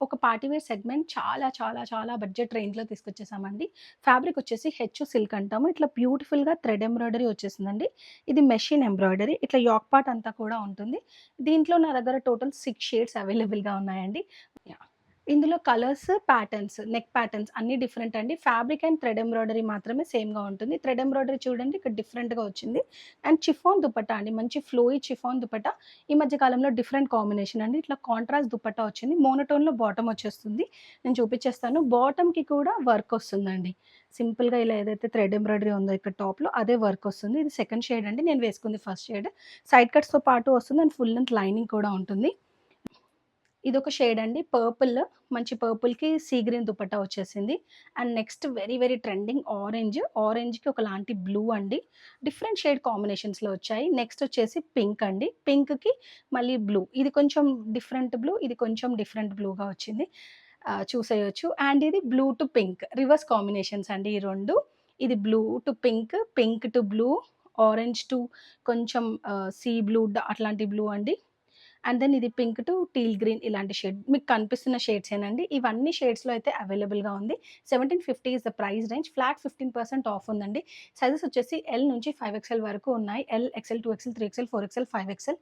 ఒక party wear segment చాలా చాలా చాలా బడ్జెట్ రేంజ్‌లో తీసుకొచ్చేసామండి. ఫ్యాబ్రిక్ వచ్చేసి సిల్క్ అంటాము. ఇట్లా బ్యూటిఫుల్‌గా థ్రెడ్ ఎంబ్రాయిడరీ వచ్చేసిందండి. ఇది మెషిన్ ఎంబ్రాయిడరీ. ఇట్లా యోక్ పార్ట్ అంతా కూడా ఉంటుంది. దీంట్లో నా దగ్గర టోటల్ 6 షేడ్స్ అవైలబుల్‌గా ఉన్నాయండి. యాహ్! ఇందులో కలర్స్, ప్యాటర్న్స్, నెక్ ప్యాటర్న్స్ అన్నీ డిఫరెంట్ అండి. ఫ్యాబ్రిక్ అండ్ థ్రెడ్ ఎంబ్రాయిడరీ మాత్రమే సేమ్‌గా ఉంటుంది. థ్రెడ్ ఎంబ్రాయిడరీ చూడండి ఇక్కడ డిఫరెంట్‌గా వచ్చింది. అండ్ చిఫాన్ దుపట్టా అండి. మంచి ఫ్లోయి చిఫాన్ దుపట్టా. ఈ మధ్య కాలంలో డిఫరెంట్ కాంబినేషన్ అండి. ఇట్లా కాంట్రాస్ట్ దుపట్టా వచ్చింది. మోనోటోన్‌లో బాటమ్ వచ్చేస్తుంది. నేను చూపించేస్తాను. బాటమ్‌కి కూడా వర్క్ వస్తుందండి. సింపుల్‌గా ఇలా ఏదైతే థ్రెడ్ ఎంబ్రాయిడరీ ఉందో ఇక్కడ టాప్‌లో అదే వర్క్ వస్తుంది. ఇది సెకండ్ షేడ్ అండి. నేను వేసుకుంది ఫస్ట్ షేడ్. సైడ్ కట్స్‌తో పాటు వస్తుంది అండ్ ఫుల్ లెంగ్త్ లైనింగ్ కూడా ఉంటుంది. ఇదొక షేడ్ అండి. మంచి పర్పుల్‌కి సీ గ్రీన్ దుపట్టా వచ్చేసింది. And next very very trending orange. ఆరెంజ్‌కి ఒకలాంటి బ్లూ అండి. డిఫరెంట్ షేడ్ కాంబినేషన్స్‌లో వచ్చాయి. నెక్స్ట్ వచ్చేసి పింక్ అండి. పింక్‌కి మళ్ళీ బ్లూ. ఇది కొంచెం డిఫరెంట్ బ్లూ. ఇది కొంచెం డిఫరెంట్ బ్లూగా వచ్చింది. చూసేయొచ్చు. అండ్ ఇది blue to pink reverse combinations అండి ఈ 2. ఇది blue to pink, pink to blue, orange to కొంచెం సీ బ్లూ అట్లాంటి బ్లూ అండి. అండ్ దెన్ ఇది పింక్ టు టీల్ గ్రీన్ ఇలాంటి షేడ్. మీకు కనిపిస్తున్న షేడ్సేనండి. ఇవన్నీ షేడ్స్‌లో అయితే అవైలబుల్‌గా ఉంది. 1750 is the price range. Flat 15% of ఉందండి. సైజెస్ వచ్చేసి ఎల్ నుంచి 5 ఎక్స్‌ఎల్ వరకు ఉన్నాయి. L, XL, 2 XL, 3 XL, 4 XL, 5 XL.